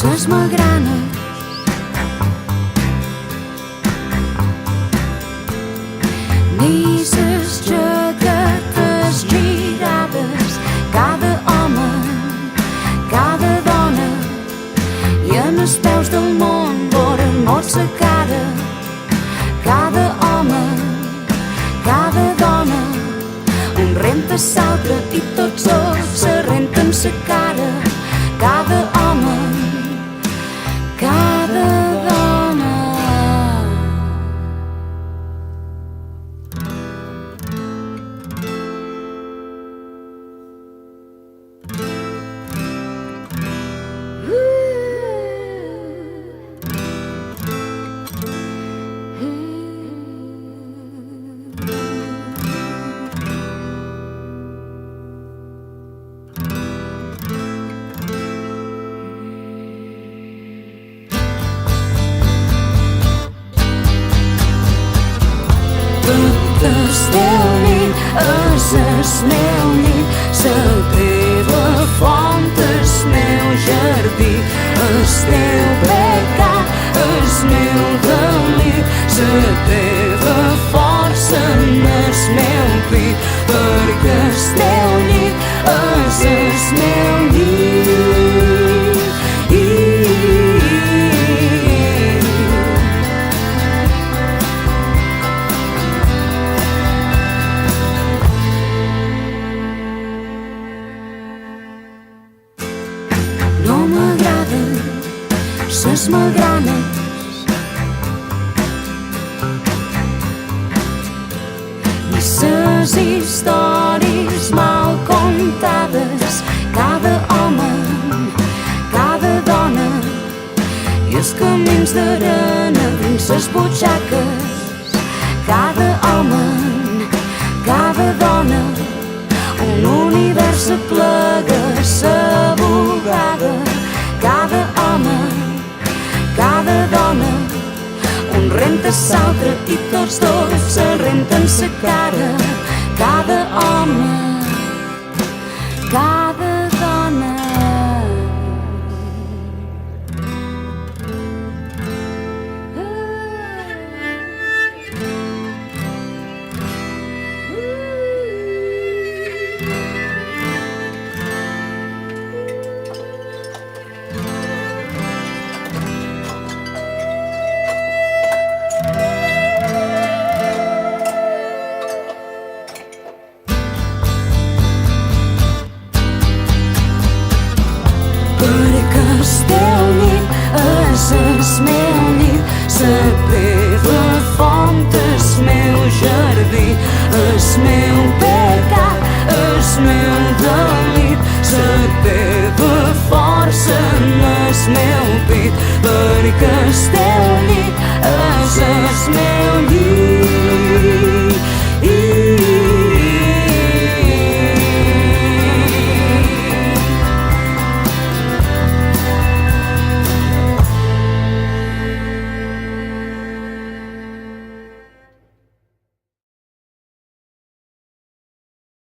ses magranes. Ni ses jaquetes girades, cada home, cada dona, i en els peus del món voren molt sa cara. Cada home, cada dona, un renta l'altre i tots dos se renten sa cara. Cada home, cada dona. El teu nit és el meu nit, la teva font, el meu jardí, el teu pecat, el meu delit, la teva força en el meu pit, perquè el teu llit és el meu llit. No m'agraden ses magranes, ni ses històries mal contades. Cada home, cada dona, i els camins d'arena dins ses butxaques. Cada home, cada dona, un univers aplega sa bugada. Cada home, cada dona, un renta l'altre i tots dos se renten sa cara. Cada home, cada dona. Perquè el teu nit és el meu nit, la teva font, el meu jardí, el meu pecat, el meu delit, la teva força en el meu pit, perquè el teu llit és el meu llit.